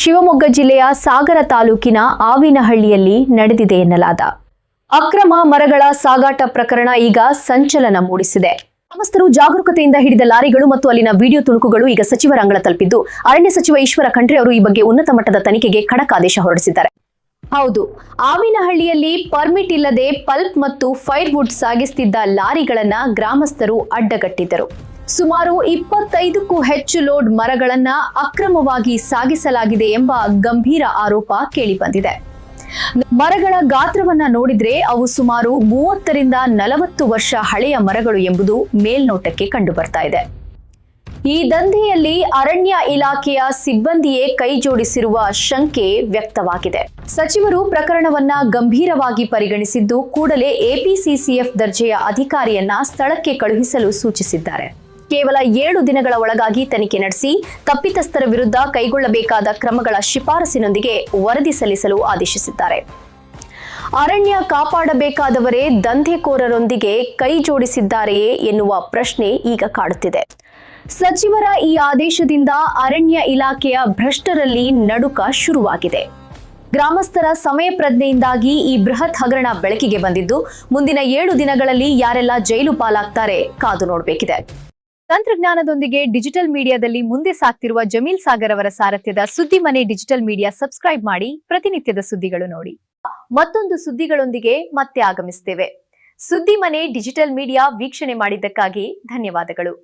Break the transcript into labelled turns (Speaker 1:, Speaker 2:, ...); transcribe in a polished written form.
Speaker 1: ಶಿವಮೊಗ್ಗ ಜಿಲ್ಲೆಯ ಸಾಗರ ತಾಲೂಕಿನ ಆವಿನಹಳ್ಳಿಯಲ್ಲಿ ನಡೆದಿದೆ ಎನ್ನಲಾದ ಅಕ್ರಮ ಮರಗಳ ಸಾಗಾಟ ಪ್ರಕರಣ ಈಗ ಸಂಚಲನ ಮೂಡಿಸಿದೆ. ಗ್ರಾಮಸ್ಥರು ಜಾಗರೂಕತೆಯಿಂದ ಹಿಡಿದ ಲಾರಿಗಳು ಮತ್ತು ಅಲ್ಲಿನ ವಿಡಿಯೋ ತುಣುಕುಗಳು ಈಗ ಸಚಿವರ ಅಂಗಳ ತಲುಪಿದ್ದು, ಅರಣ್ಯ ಸಚಿವ ಈಶ್ವರ ಖಂಡ್ರೆ ಅವರು ಈ ಬಗ್ಗೆ ಉನ್ನತ ಮಟ್ಟದ ತನಿಖೆಗೆ ಖಡಕ್ ಆದೇಶ ಹೊರಡಿಸಿದ್ದಾರೆ. ಹೌದು, ಆವಿನಹಳ್ಳಿಯಲ್ಲಿ ಪರ್ಮಿಟ್ ಇಲ್ಲದೆ ಪಲ್ಪ್ ಮತ್ತು ಫೈರ್ವುಡ್ ಸಾಗಿಸುತ್ತಿದ್ದ ಲಾರಿಗಳನ್ನ ಗ್ರಾಮಸ್ಥರು ಅಡ್ಡಗಟ್ಟಿದ್ದರು. ಸುಮಾರು 25ಕ್ಕೂ ಹೆಚ್ಚು ಲೋಡ್ ಮರಗಳನ್ನ ಅಕ್ರಮವಾಗಿ ಸಾಗಿಸಲಾಗಿದೆ ಎಂಬ ಗಂಭೀರ ಆರೋಪ ಕೇಳಿಬಂದಿದೆ. ಮರಗಳ ಗಾತ್ರವನ್ನ ನೋಡಿದ್ರೆ ಅವು ಸುಮಾರು 30ರಿಂದ 40 ವರ್ಷ ಹಳೆಯ ಮರಗಳು ಎಂಬುದು ಮೇಲ್ನೋಟಕ್ಕೆ ಕಂಡು ಬರ್ತಾ ಇದೆ. ಈ ದಂಧೆಯಲ್ಲಿ ಅರಣ್ಯ ಇಲಾಖೆಯ ಸಿಬ್ಬಂದಿಯೇ ಕೈ ಜೋಡಿಸಿರುವ ಶಂಕೆ ವ್ಯಕ್ತವಾಗಿದೆ. ಸಚಿವರು ಪ್ರಕರಣವನ್ನ ಗಂಭೀರವಾಗಿ ಪರಿಗಣಿಸಿದ್ದು, ಕೂಡಲೇ ಎಪಿಸಿಸಿಎಫ್ ದರ್ಜೆಯ ಅಧಿಕಾರಿಯನ್ನ ಸ್ಥಳಕ್ಕೆ ಕಳುಹಿಸಲು ಸೂಚಿಸಿದ್ದಾರೆ. ಕೇವಲ 7 ದಿನಗಳ ಒಳಗಾಗಿ ತನಿಖೆ ನಡೆಸಿ ತಪ್ಪಿತಸ್ಥರ ವಿರುದ್ಧ ಕೈಗೊಳ್ಳಬೇಕಾದ ಕ್ರಮಗಳ ಶಿಫಾರಸಿನೊಂದಿಗೆ ವರದಿ ಸಲ್ಲಿಸಲು ಆದೇಶಿಸಿದ್ದಾರೆ. ಅರಣ್ಯ ಕಾಪಾಡಬೇಕಾದವರೇ ದಂಧೆಕೋರರೊಂದಿಗೆ ಕೈ ಜೋಡಿಸಿದ್ದಾರೆಯೇ ಎನ್ನುವ ಪ್ರಶ್ನೆ ಈಗ ಕಾಡುತ್ತಿದೆ. ಸಚಿವರ ಈ ಆದೇಶದಿಂದ ಅರಣ್ಯ ಇಲಾಖೆಯ ಭ್ರಷ್ಟರಲ್ಲಿ ನಡುಕ ಶುರುವಾಗಿದೆ. ಗ್ರಾಮಸ್ಥರ ಸಮಯ ಪ್ರಜ್ಞೆಯಿಂದಾಗಿ ಈ ಬೃಹತ್ ಹಗರಣ ಬೆಳಕಿಗೆ ಬಂದಿದ್ದು, ಮುಂದಿನ 7 ದಿನಗಳಲ್ಲಿ ಯಾರೆಲ್ಲ ಜೈಲು ಪಾಲಾಗ್ತಾರೆ ಕಾದು ನೋಡಬೇಕಿದೆ. ತಂತ್ರಜ್ಞಾನದೊಂದಿಗೆ ಡಿಜಿಟಲ್ ಮೀಡಿಯಾದಲ್ಲಿ ಮುಂದೆ ಸಾಗ್ತಿರುವ ಜಮೀಲ್ ಸಾಗರ್ ಅವರ ಸಾರಥ್ಯದ ಸುದ್ದಿ ಮನೆ ಡಿಜಿಟಲ್ ಮೀಡಿಯಾ ಸಬ್ಸ್ಕ್ರೈಬ್ ಮಾಡಿ, ಪ್ರತಿನಿತ್ಯದ ಸುದ್ದಿಗಳು ನೋಡಿ. ಮತ್ತೊಂದು ಸುದ್ದಿಗಳೊಂದಿಗೆ ಮತ್ತೆ ಆಗಮಿಸುತ್ತೇವೆ. ಸುದ್ದಿ ಮನೆ ಡಿಜಿಟಲ್ ಮೀಡಿಯಾ ವೀಕ್ಷಣೆ ಮಾಡಿದ್ದಕ್ಕಾಗಿ ಧನ್ಯವಾದಗಳು.